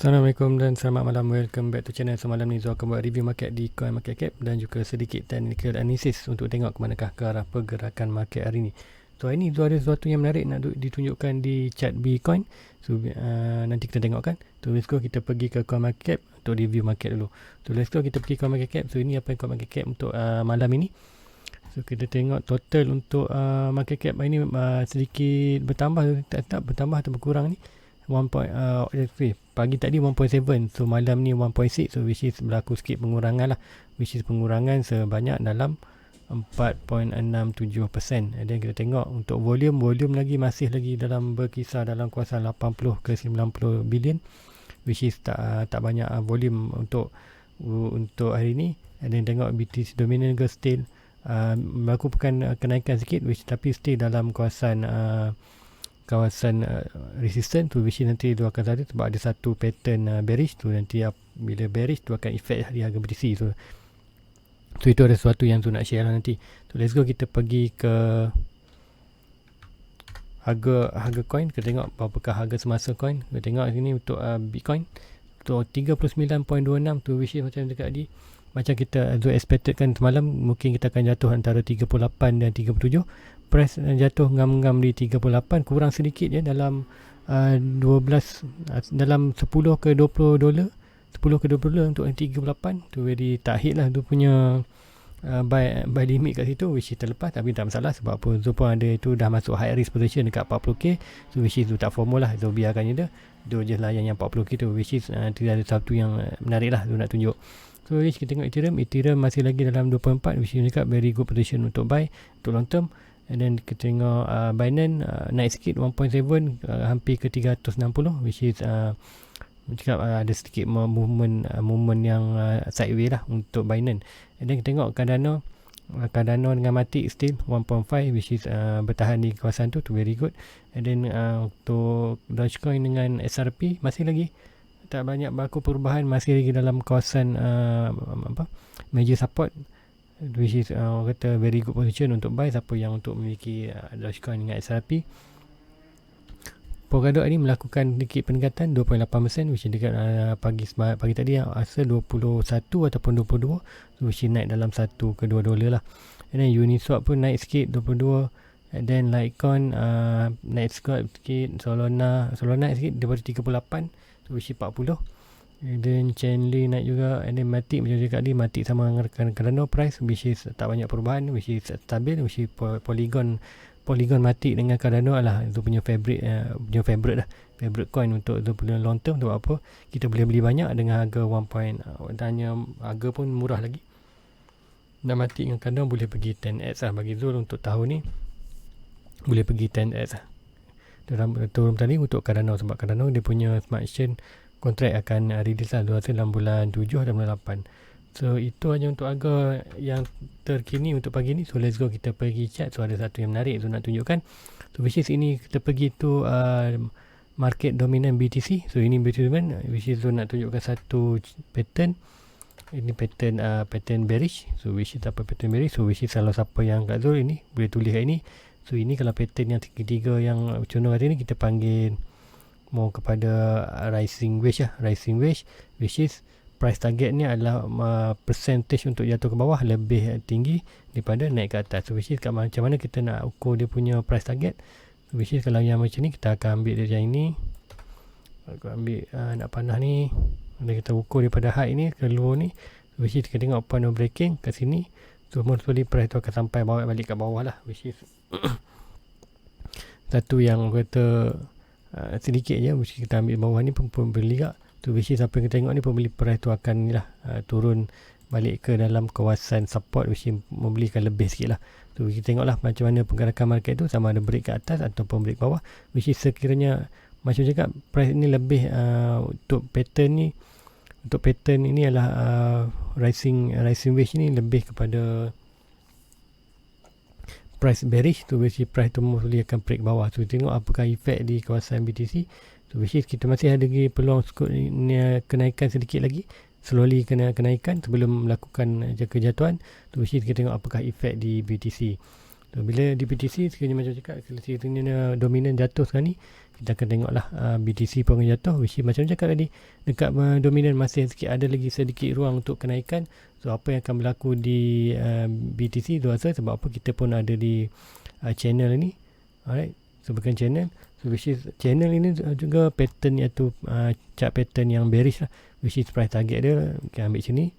Assalamualaikum dan selamat malam. Welcome back to channel. Semalam ni Zul akan buat review market di coin market cap dan juga sedikit technical analysis untuk tengok ke manakah ke arah pergerakan market hari ni. So hari ni Zul ada sesuatu yang menarik nak ditunjukkan di chart Bitcoin. So nanti kita tengok kan. So let's go, kita pergi ke coin market cap untuk review market dulu. So let's go, kita pergi coin market cap. So ini apa yang coin market cap untuk malam ini. So kita tengok total untuk market cap hari ni sedikit bertambah, tak bertambah atau berkurang ni. Pagi tadi 1.7, so malam ni 1.6, so which is berlaku sikit pengurangan lah, which is pengurangan sebanyak dalam 4.67%. And then kita tengok untuk volume lagi masih lagi dalam berkisar dalam kawasan 80 ke 90 bilion, which is tak banyak volume untuk hari ni. And then tengok BTC dominant ke still melakukan kenaikan sikit, which tapi still dalam kawasan resistance tu, which nanti tu akan ada sebab ada satu pattern bearish tu. Nanti bila bearish tu akan efek di harga BTC. So itu ada sesuatu yang tu nak share lah nanti. So let's go, kita pergi ke harga coin. Kita tengok berapakah harga semasa coin. Kita tengok sini untuk Bitcoin untuk 39.26 tu, which is macam dekat tadi, macam kita expected kan semalam, mungkin kita akan jatuh antara 38 dan 37. Price jatuh ngam-ngam di 38, kurang sedikit je dalam 10 ke 20 dolar. 10 ke 20 dolar untuk 38 tu, very tak hit lah tu punya buy limit kat situ, which is terlepas. Tapi tak masalah sebab apa, Zul pun ada itu dah masuk high risk position dekat 40k, so which is tu tak formal lah, so biarkan je dia je layan yang 40k tu, which is tu ada satu yang menarik lah tu nak tunjuk. So kita tengok Ethereum masih lagi dalam 24, which is dekat very good position untuk buy untuk long term. And then kita tengok Binance naik sikit 1.7, hampir ke 360, which is cakap ada sedikit movement yang sideways lah untuk Binance. And then kita tengok Cardano dengan Matic still 1.5, which is bertahan di kawasan tu very good. And then untuk Dogecoin dengan SRP masih lagi tak banyak berlaku perubahan, masih lagi dalam kawasan major support, which is kata very good position untuk buy siapa yang untuk memiliki Dogecoin dengan SRP. Polkadot ini melakukan sedikit peningkatan 2.8%, which is dekat pagi tadi asal 21 ataupun 22, which is naik dalam 1 ke 2 dolar lah. And then Uniswap pun naik sikit 22. And then Litecoin naik sikit, Solana naik sikit daripada 38, which is 40. And then Chainlink naik juga. And then Matic macam cakap tadi, Matic sama dengan Cardano price, which is tak banyak perubahan, which is stabil, which is Polygon Matic dengan Cardano adalah itu punya favorite coin untuk itu punya long term. Sebab apa, kita boleh beli banyak dengan harga 1 tanya harga pun murah lagi. Dan Matic dengan Cardano boleh pergi 10x lah bagi Zul untuk tahun ni, boleh pergi 10x lah. Turun tadi untuk Cardano, sebab Cardano dia punya smart chain kontrak akan release lah dalam bulan 7 dan bulan 8. So itu hanya untuk harga yang terkini untuk pagi ni. So let's go, kita pergi chat. So ada satu yang menarik tu nak tunjukkan. So which is ini kita pergi tu market dominant BTC. So ini BTC dominant, which is tu nak tunjukkan satu pattern. Ini pattern bearish. So which is apa pattern bearish. So which is kalau siapa yang kat Zul ini boleh tulis kat ini. So ini kalau pattern yang tiga yang contoh hari ni kita panggil mau kepada rising wedge lah. Rising wedge, which is price target ni adalah percentage untuk jatuh ke bawah lebih tinggi daripada naik ke atas. So which is macam mana kita nak ukur dia punya price target. So which is kalau yang macam ni kita akan ambil dia yang ini. Aku ambil nak panah ni, dan kita ukur daripada high ni ke low ni. So which is kita tengok open breaking kat sini. So most probably price tu akan sampai balik ke bawah lah, which is satu yang kata sedikit je, which kita ambil bawah ni pun beli juga. So which is apa yang kita tengok ni, pembeli price tu akan turun balik ke dalam kawasan support, which is membelikan lebih sikit lah. So kita tengok lah macam mana pergerakan market tu, sama ada break ke atas ataupun break bawah, which is sekiranya macam cakap price ni lebih untuk pattern ini adalah rising wedge ni lebih kepada price bearish tu, which is price tu mostly akan break bawah. So tengok apakah efek di kawasan BTC. So which is kita masih ada lagi peluang kenaikan sedikit lagi, slowly kenaikan sebelum melakukan kejatuhan. So which is kita tengok apakah efek di BTC. So, bila di BTC sekiranya macam cakap, sekiranya dominan jatuh sekarang ni, kita akan tengoklah BTC pun akan jatuh, which is macam cakap tadi, dekat dominan masih sikit ada lagi sedikit ruang untuk kenaikan. So apa yang akan berlaku di BTC tu rasa sebab apa kita pun ada di channel ni. Alright, so bukan channel, so which is channel ini juga pattern iaitu chart pattern yang bearish lah, which is price target dia kita ambil sini.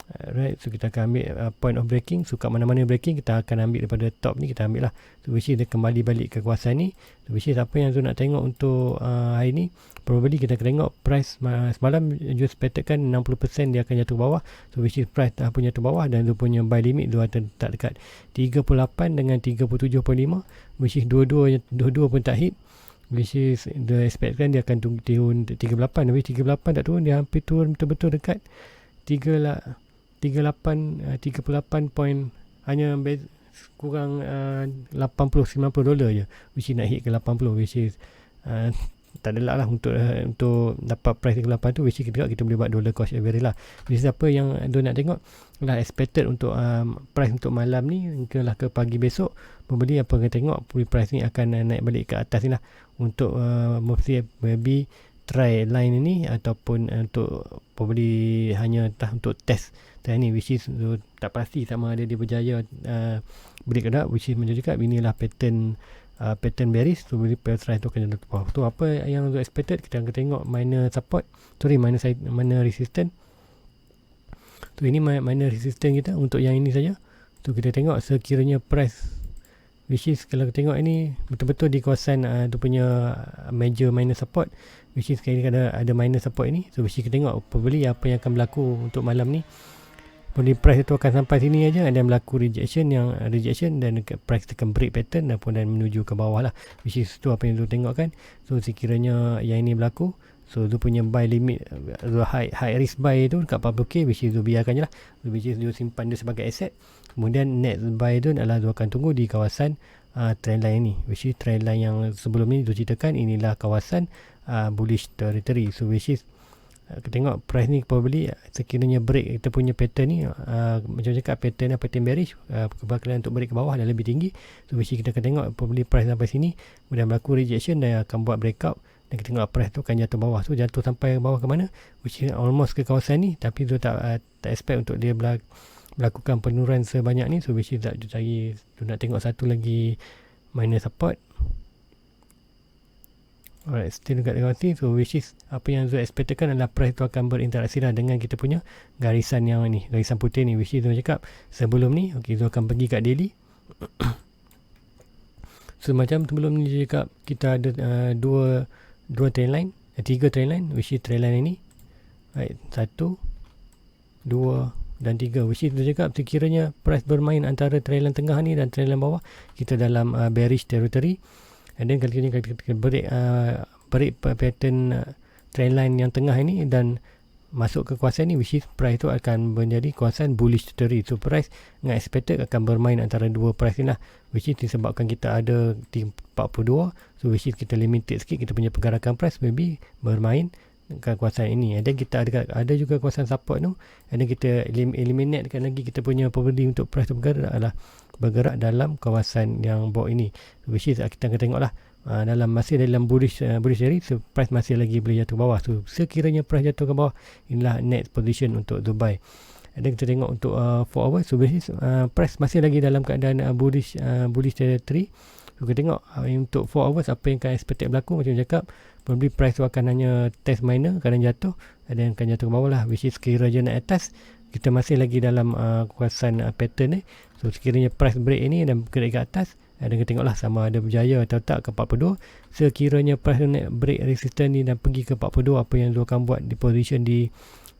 Right, so kita akan ambil point of breaking. So kat mana-mana breaking kita akan ambil daripada top ni, kita ambil lah. So which is dia kembali balik ke kawasan ni. So which is apa yang Zul nak tengok untuk hari ni, probably kita akan tengok price semalam Zul expectedkan 60% dia akan jatuh ke bawah. So which is price dah pun jatuh bawah dan Zul punya buy limit Zul akan tak dekat 38 dengan 37.5, which is dua-dua pun tak hit. Which is dia expectkan dia akan turun 38, tapi 38 tak turun, dia hampir turun betul-betul dekat 38 point, hanya kurang $80-90 je, which is nak hit ke 80, which is tak adalah lah untuk dapat price ke 8 tu, which is kita boleh buat dollar cost average lah. Which is apa yang nak tengok lah, expected untuk price untuk malam ni hinggalah ke pagi besok. Pembeli apa akan tengok price ni akan naik balik ke atas ni lah, untuk maybe try line ini ataupun untuk pembeli hanya untuk test ni, which is tak pasti sama ada dia berjaya break ke tak, which is macam cakap inilah pattern bearish. So beli price tu akan jatuh ke bawah. Tu apa yang expected, kita akan tengok minor resistance. Tu ini minor resistance kita untuk yang ini saja. Tu kita tengok sekiranya price, which is kalau kita tengok ini betul-betul di kawasan tu punya major minor support, which is ada minor support ini. So which is kita tengok pembeli apa yang akan berlaku untuk malam ni. Pembeli price itu akan sampai sini aja, ada berlaku rejection dan price akan break pattern dan menuju ke bawah lah, which is tu apa yang tu tengok kan. So sekiranya yang ini berlaku, so tu punya buy limit, high risk buy tu dekat 40k, which is tu biarkan je lah, which is tu simpan dia sebagai aset. Kemudian next buy tu adalah tu akan tunggu di kawasan trendline ni, which is trendline yang sebelum ni tu ceritakan, inilah kawasan bullish territory. So which is kita tengok price ni probably sekiranya break kita punya pattern ni, macam cakap pattern bearish, kebakaran untuk break ke bawah dah lebih tinggi. So which is kita akan tengok probably price sampai sini, kemudian berlaku rejection dan akan buat breakout, dan kita tengok price tu akan jatuh bawah. So jatuh sampai bawah ke mana, which is almost ke kawasan ni, tapi tu tak expect untuk dia melakukan penurunan sebanyak ni. So which is tak cari tu, nak tengok satu lagi minor support. Alright, still dekat kawasan. So which is apa yang Zul expectkan adalah price tu akan berinteraksi lah dengan kita punya garisan yang ni, garisan putih ni, which is Zul cakap sebelum ni. Okay, Zul akan pergi kat daily. So macam sebelum ni Zul cakap kita ada dua trend line, tiga trend line, which is trend line ini, right, 1, 2 dan 3, which is Zul cakap sekiranya price bermain antara trend line tengah ni dan trend line bawah, kita dalam bearish territory. And then kalau kita break pattern trend line yang tengah ini dan masuk ke kawasan ni, which is price tu akan menjadi kawasan bullish territory. So price dengan expected akan bermain antara dua price ni lah, which is disebabkan kita ada di 42. So which is kita limited sikit kita punya pergerakan price, maybe bermain ke kawasan ini. And then kita ada juga kawasan support tu, and then kita eliminate lagi kita punya pembeli untuk price tu bergerak dalam kawasan yang bawah ini, which is kita akan tengok lah masih dalam bullish area. So price masih lagi boleh jatuh ke bawah. So sekiranya price jatuh ke bawah, inilah next position untuk Dubai. Dan kita tengok untuk 4 hours, so price masih lagi dalam keadaan bullish territory. So kita tengok untuk 4 hours apa yang akan expected berlaku. Macam cakap, probably price tu akan hanya test minor, kadang jatuh, dan akan jatuh ke bawah lah, which is sekiranya naik atas, kita masih lagi dalam kawasan pattern ni. So sekiranya price break ini dan bergerak ke atas, dan kita tengoklah sama ada berjaya atau tak ke 42. Sekiranya price naik break resistance ni dan pergi ke 42, apa yang Zul akan buat di position di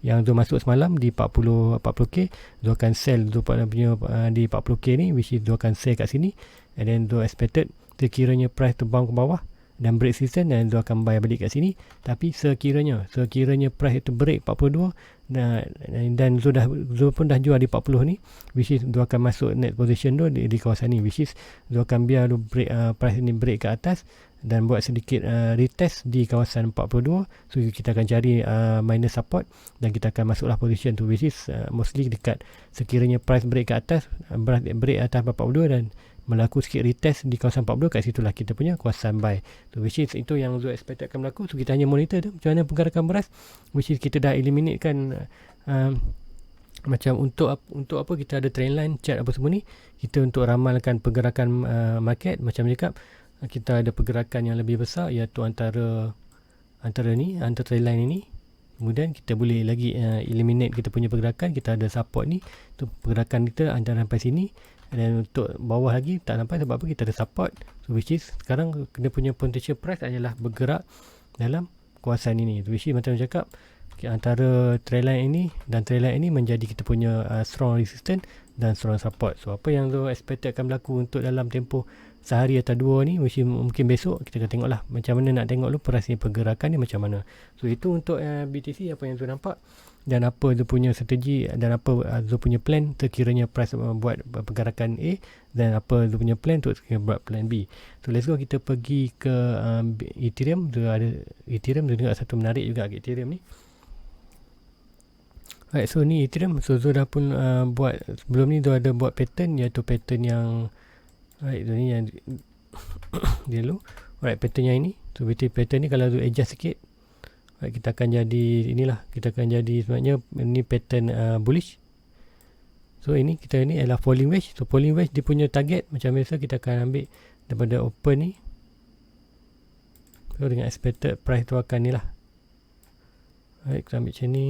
yang Zul masuk semalam di 40k, Zul akan sell Zul punya di 40k ni, which is Zul akan sell kat sini. And then Zul expected sekiranya price tu bounce ke bawah dan break resistance, dan Zul akan buy balik kat sini. Tapi sekiranya price itu break 42 dan Zul pun dah jual di 40 ni, which is Zul akan masuk net position tu di kawasan ni, which is Zul akan biar break price ni break ke atas dan buat sedikit retest di kawasan 42. So kita akan cari minor support dan kita akan masuklah position tu, which is mostly dekat sekiranya price break ke atas, break atas 42 dan berlaku sikit retest di kawasan 40, kat situlah kita punya kawasan buy. So which is itu yang Zul expect akan berlaku. So kita hanya monitor tu macam mana pergerakan beras, which is kita dah eliminate kan macam untuk apa kita ada trend line, chart apa semua ni, kita untuk ramalkan pergerakan market. Macam cakap, kita ada pergerakan yang lebih besar iaitu antara trend line ini. Kemudian kita boleh lagi eliminate kita punya pergerakan. Kita ada support ni, tu pergerakan kita antara sampai sini, dan untuk bawah lagi tak sampai sebab apa, kita ada support. So which is sekarang kita punya potential price adalah bergerak dalam kawasan ini, which is macam cakap, antara trend line ini dan trend line ini menjadi kita punya strong resistance dan strong support. So apa yang tu expected akan berlaku untuk dalam tempoh sehari atau dua ni, mungkin besok kita akan tengok lah macam mana, nak tengok dulu perasaan pergerakan ni macam mana. So itu untuk BTC, apa yang tu nampak dan apa tu punya strategi dan apa tu punya plan terkiranya price buat pergerakan A, dan apa tu punya plan untuk buat plan B. So let's go, kita pergi ke Ethereum. Tu ada Ethereum, tu tengok satu menarik juga Ethereum ni. Right, so ni Ethereum. So Zul dah pun buat sebelum ni, tu ada buat pattern, iaitu pattern yang right, tu ni yang dia dulu. Right, pattern yang ini. So pattern ni kalau Zul adjust sikit, right, kita akan jadi inilah, kita akan jadi sebenarnya ni pattern bullish. So ini kita ni adalah falling wedge. So falling wedge dia punya target macam biasa kita akan ambil daripada open ni. So dengan expected price tu akan ni lah. Right, kita ambil macam ni.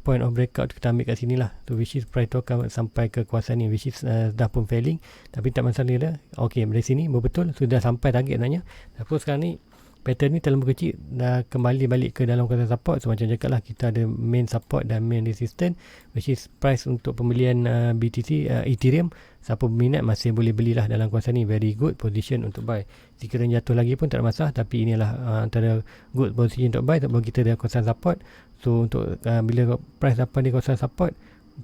Point of breakout kita ambil kat sini lah. So which is price tu akan sampai ke kawasan ni, which is dah pun failing, tapi tak masalah dah. Okay, dari sini betul sudah sampai target sebenarnya. Tapi sekarang ni pattern ni terlalu kecil, dah kembali balik ke dalam kawasan support. So macam cakap lah, kita ada main support dan main resistance, which is price untuk pembelian BTC Ethereum. Siapa berminat masih boleh belilah dalam kawasan ni. Very good position untuk buy. Sekiranya jatuh lagi pun tak ada masalah, tapi inilah antara good position untuk buy sebab kita ada kawasan support. So untuk bila price dapat di kawasan support,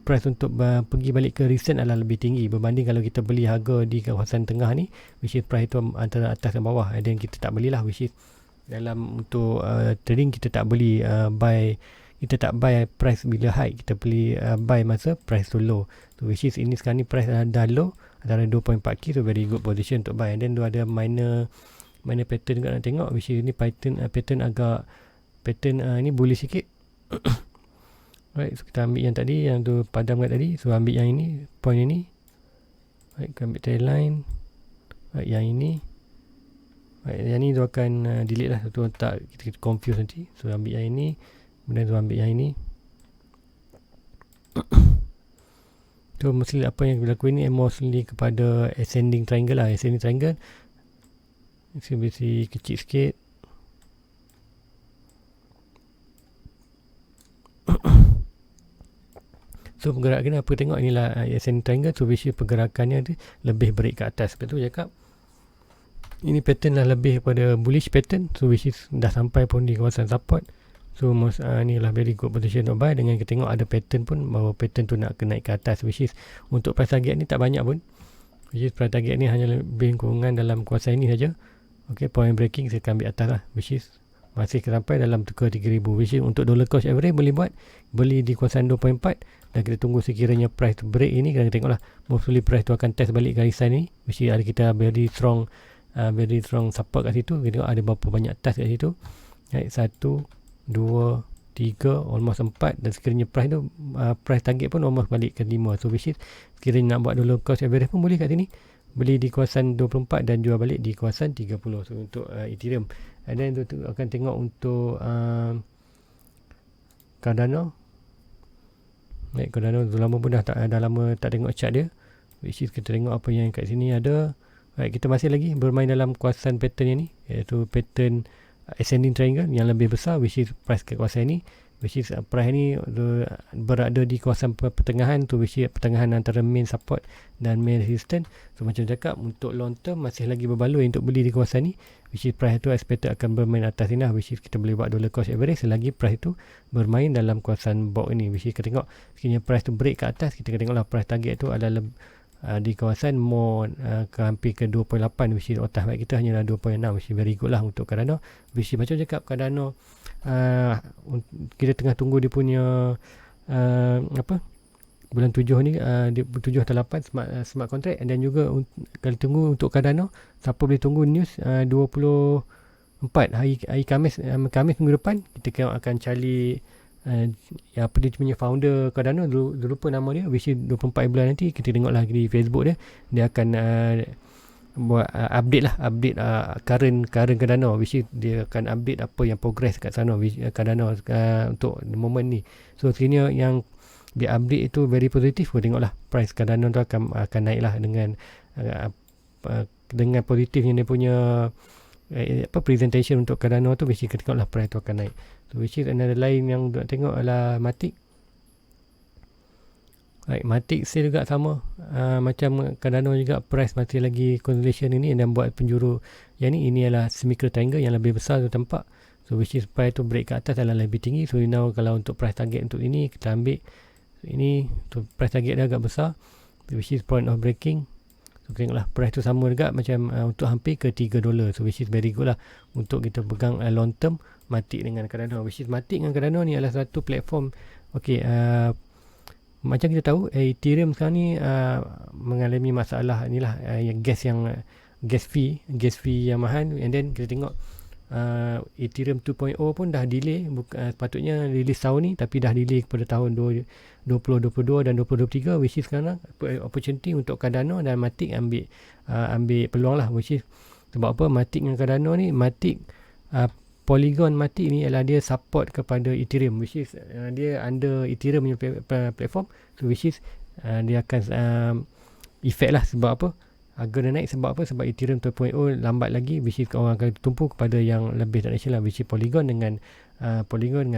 price untuk pergi balik ke recent adalah lebih tinggi berbanding kalau kita beli harga di kawasan tengah ni, which is price tu antara atas dan bawah, dan kita tak belilah, which is dalam untuk trading kita tak beli buy, kita tak buy price bila high, kita beli buy masa price tu low. So which is ini sekarang ni price dah low antara 2.4k, so very good position untuk buy. And then tu ada minor pattern juga nak tengok, which is ni pattern agak ini bullish sikit. Right, so kita ambil yang tadi, yang tu padam kat tadi. So ambil yang ini, point ini. Right, kita ambil tail line. Right, yang ini. Right, yang ni tu akan delete lah. Tu tak kita confuse nanti. So ambil yang ini, kemudian tu ambil yang ini. So mostly apa yang berlaku ini mostly kepada ascending triangle lah. Ascending triangle mesti kecil sikit. So pergerakan apa tengok inilah ascending triangle. So which pergerakannya tu lebih break ke atas. Lepas tu cakap ini pattern lah lebih pada bullish pattern. So which is dah sampai pun di kawasan support. So ni lah very good position untuk buy. Dengan kita tengok ada pattern pun, bahawa pattern tu nak naik ke atas, which is untuk price target ni tak banyak pun, which is price target ni hanya lebih kurungan dalam kawasan ini saja. Okay, point breaking saya akan ambil atas lah, which is masih sampai dalam ke 3,000, which is untuk dollar cost average boleh buat, beli di kawasan 2.4, dan kita tunggu sekiranya price break ini. Kita tengok lah, mostly price tu akan test balik garisan ni, which is ada kita very strong support kat situ. Kita tengok ada berapa banyak test kat situ. Right, 1, 2, 3, almost 4, dan sekiranya price tu price target pun almost balik ke 5. So which is sekiranya nak buat dollar cost average pun boleh kat sini, beli di kawasan 24 dan jual balik di kawasan 30. So untuk Ethereum. And then tu akan tengok untuk Cardano. Cardano tu lama pun dah lama tak tengok chart dia, which is kita tengok apa yang kat sini ada. Right, kita masih lagi bermain dalam kawasan pattern yang ni, iaitu pattern ascending triangle yang lebih besar, which is price ke kawasan ni, which is price ni berada di kawasan pertengahan tu, which is pertengahan antara main support dan main resistance. So macam cakap, untuk long term masih lagi berbaloi untuk beli di kawasan ni, which is price tu expected akan bermain atas ni lah, which is kita boleh buat dollar cost average selagi price tu bermain dalam kawasan box ini. Which is kita tengok sekiranya price tu break ke atas, kita tengok lah price target tu adalah di kawasan more hampir ke 2.8, which is otak baik kita hanya 2.6, which is very good lah untuk Cardano. Which is macam cakap Cardano, kita tengah tunggu dia punya bulan 7 ni 7 atau 8 smart contract. Dan juga kalau tunggu untuk Cardano, siapa boleh tunggu news 24 hari Khamis minggu depan, kita akan cari apa dia punya founder Cardano, lupa nama dia, which is 24 bulan nanti kita tengoklah di Facebook dia akan buat update current Cardano, which is dia akan update apa yang progress kat sana Cardano untuk the moment ni. So sekiranya yang dia update itu very positif, tengoklah price Cardano tu akan naik lah dengan positifnya dia punya presentation untuk Cardano tu, which is kita tengoklah price tu akan naik. So which is another lain yang nak tengok adalah Matic. Right, Matic still juga sama macam Cardano juga, price masih lagi consolidation ini dan buat penjuru yang ini adalah semi triangle yang lebih besar tu tampak. So which is price tu break ke atas adalah lebih tinggi. So now kalau untuk price target untuk ini kita ambil ini tu, price target dia agak besar, which is point of breaking. So tengoklah price tu sama juga macam untuk hampir ke $3. So which is very good lah untuk kita pegang long term Matic dengan Cardano, which is Matic dengan Cardano ni adalah satu platform. Okay, macam kita tahu Ethereum sekarang ni mengalami masalah inilah gas fee yang mahal. And then kita tengok Ethereum 2.0 pun dah delay, sepatutnya release tahun ni tapi dah delay kepada tahun 2022 dan 2023, which is sekarang opportunity untuk Cardano dan Matic ambil peluang lah, which is sebab apa Matic dengan Cardano ni, Matic Polygon Matic ni adalah dia support kepada Ethereum, which is dia under Ethereum punya platform. So which is dia akan effect lah. Sebab apa harga dia naik, sebab apa, sebab Ethereum 2.0 lambat lagi, which is orang akan tumpu kepada yang lebih traditional lah, which is Polygon dengan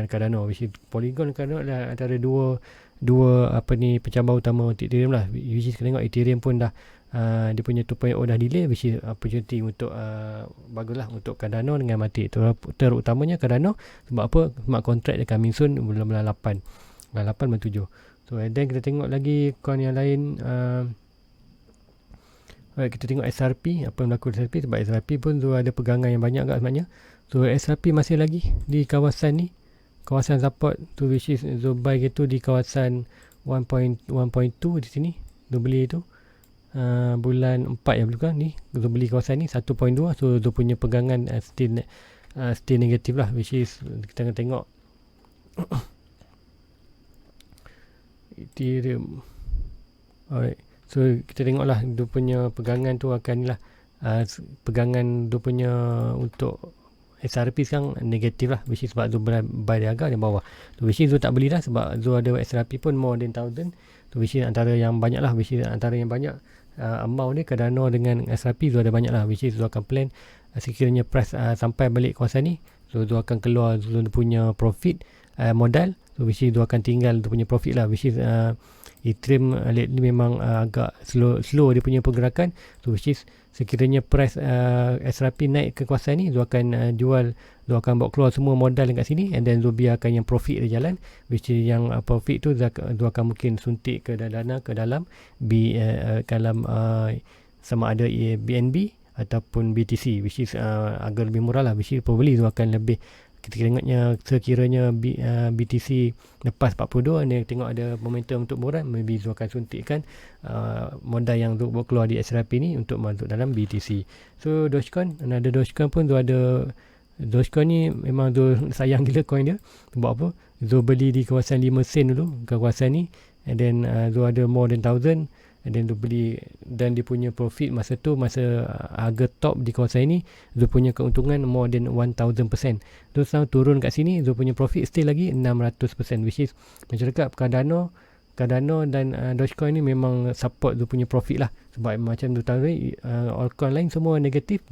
Cardano, which is Polygon dan Cardano adalah antara dua pencabar utama untuk Ethereum lah, which is kita tengok Ethereum pun dah dia punya 2.0 dah delay, which is opportunity untuk baguslah untuk Cardano dengan Matic. Terutamanya Cardano sebab apa, smart contract dia coming soon bulan 8 bulan 7. So and then kita tengok lagi coin yang lain. Kita tengok SRP, apa yang berlaku SRP, sebab SRP pun tu ada pegangan yang banyak kat sebenarnya. So SRP masih lagi di kawasan ni, kawasan support tu, which is so buy gitu di kawasan 1.2 di sini, tu beli tu bulan 4 yang bukan ni, tu beli kawasan ni 1.2. So tu punya pegangan still negatif lah, which is kita akan tengok Ethereum. Alright, so kita tengoklah dia punya pegangan tu akan lah pegangan dia punya untuk SRP sekarang negatif lah, which is sebab tu buy dia agak di bawah. So which is tu tak beli lah sebab tu ada SRP pun more than 1,000. So which is antara yang banyak lah, which is antara yang banyak amount ni Cardano dengan SRP tu ada banyak lah, which is tu akan plan sekiranya price sampai balik kawasan ni, so tu akan keluar tu punya profit modal. So which is tu akan tinggal tu punya profit lah, which is Ethereum lately memang agak slow dia punya pergerakan. So which is sekiranya price SRP naik ke kawasan ni, tu akan jual, tu akan bawa keluar semua modal dekat sini, and then tu biarkan yang profit dia jalan, which is yang profit tu akan mungkin suntik ke dana ke dalam sama ada BNB ataupun BTC, which is agak lebih murah lah, which is pembeli tu akan lebih. Kita tengoknya sekiranya BTC lepas 42, dia tengok ada momentum untuk murah, maybe Zu akan suntikkan modal yang Zu buat keluar di SRP ni untuk masuk dalam BTC. So Dogecoin, ada Dogecoin pun Zu ada. Dogecoin ni memang Zu sayang gila coin dia. Sebab apa? Zu beli di kawasan 5 sen dulu ke kawasan ni, and then Zu ada more than 1,000, and then Zu beli, dan dia punya profit masa tu, masa harga top di kawasan ini, Zu punya keuntungan more than 1,000%. Zu sekarang turun kat sini, Zu punya profit still lagi 600%, which is macam dekat Cardano dan Dogecoin ni memang support Zu punya profit lah. Sebab macam Zu tahu altcoin lain semua negatif,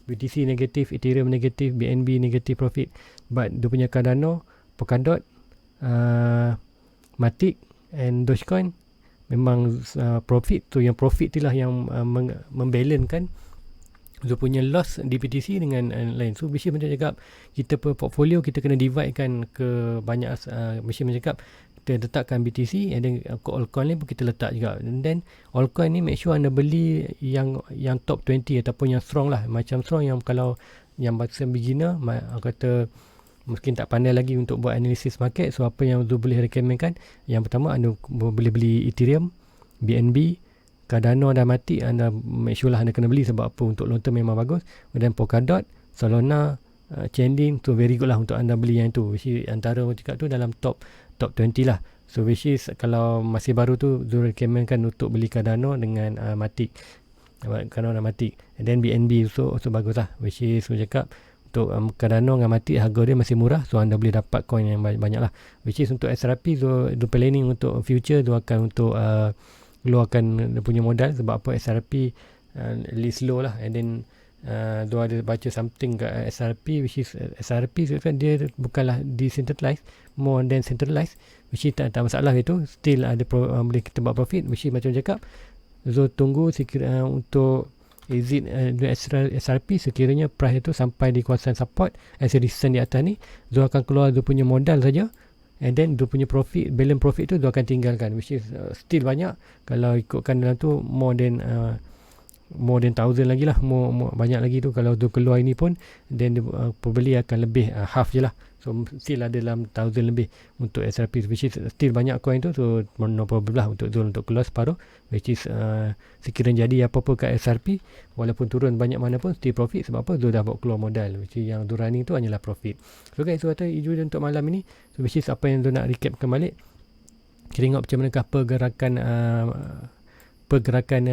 BTC negatif, Ethereum negatif, BNB negatif profit, but dia punya Cardano, Polkadot, Matic and Dogecoin memang profit tu, yang profit tu lah yang membalancekan Zu punya loss di BTC dengan lain. So mesti macam cakap, kita portfolio kita kena divide kan ke banyak, mesti macam cakap kita letakkan BTC, and then altcoin ni pun kita letak juga, and then altcoin ni make sure anda beli yang top 20 ataupun yang strong lah, macam strong yang kalau yang bahasa beginner kata mungkin tak pandai lagi untuk buat analisis market. So apa yang Zul boleh recommendkan, yang pertama anda boleh beli Ethereum, BNB, Cardano dan Matic. Anda make sure lah anda kena beli, sebab apa, untuk long term memang bagus. Dan Polkadot, Solana, Chainlink tu very good lah untuk anda beli yang tu, which is antara orang cakap tu dalam top 20 lah. So which is kalau masih baru tu Zul recommendkan untuk beli Cardano dengan Matic, Cardano dan Matic. And then BNB also bagus lah, which is Zul cakap untuk Cardano dengan Matic harga dia masih murah, so anda boleh dapat coin yang banyak lah. Which is untuk SRP Zul planning untuk future Zul akan untuk keluarkan dia punya modal, sebab apa, SRP list low lah. And then Zul ada baca something kat SRP, which is SRP kan dia bukanlah decentralized, more than centralized, which is tak masalah itu, still ada boleh kita buat profit. Which is macam cakap, Zul tunggu untuk exit SRP sekiranya price itu sampai di kawasan support as a resistance di atas ni. Zul akan keluar Zul punya modal saja, and then Zul punya profit, balance profit tu Zul akan tinggalkan, which is still banyak. Kalau ikutkan dalam tu more than 1000 lagi lah, more banyak lagi tu. Kalau tu keluar ini pun, then probably akan lebih half je lah. So still ada dalam 1000 lebih untuk SRP, which is still banyak coin tu. So no problem lah untuk Zul untuk keluar separuh, which is sekiranya jadi apa-apa kat SRP, walaupun turun banyak mana pun still profit. Sebab apa, Zul dah bawa keluar modal, which is yang Zul running tu hanyalah profit. So guys, so kata itu untuk malam ini. So which is apa yang Zul nak recapkan balik, kita tengok macam manakah pergerakan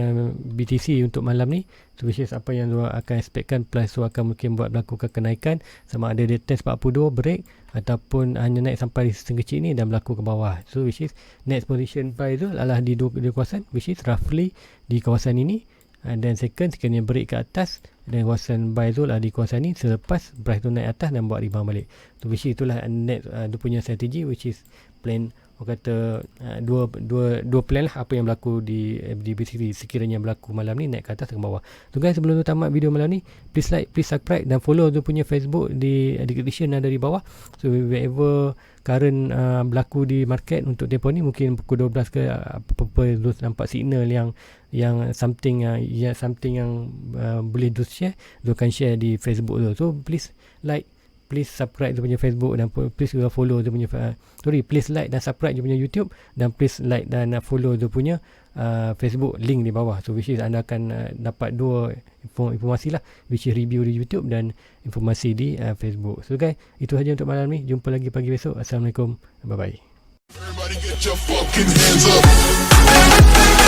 BTC untuk malam ni. So which is apa yang Zul akan expectkan, plus Zul akan mungkin buat berlaku kenaikan, sama ada dia test 42 break ataupun hanya naik sampai resistance kecil ni dan berlaku ke bawah. So which is next position buy Zul adalah di dua kawasan, which is roughly di kawasan ini. Dan second, sekiranya break ke atas, dan kawasan buy Zul di kawasan ni selepas price tu naik atas dan buat rebound balik. So which is itulah next dia punya strategi, which is plan, orang kata dua plan lah apa yang berlaku di BTC sekiranya berlaku malam ni, naik ke atas ke bawah. So guys, sebelum tu tamat video malam ni, please like, please subscribe dan follow tu punya Facebook di description ada di bawah. So wherever current berlaku di market untuk tempoh ni, mungkin pukul 12 ke apa-apa Zul nampak signal yang something yang boleh Zul share, Zul akan share di Facebook tu. So please like, please subscribe dia punya Facebook, dan please juga follow dia punya please like dan subscribe dia punya YouTube, dan please like dan follow dia punya Facebook, link di bawah. So which is anda akan dapat dua informasi lah, which is review di YouTube dan informasi di Facebook. So guys, itu saja untuk malam ni. Jumpa lagi pagi besok. Assalamualaikum, bye bye. Everybody get your fucking hands up.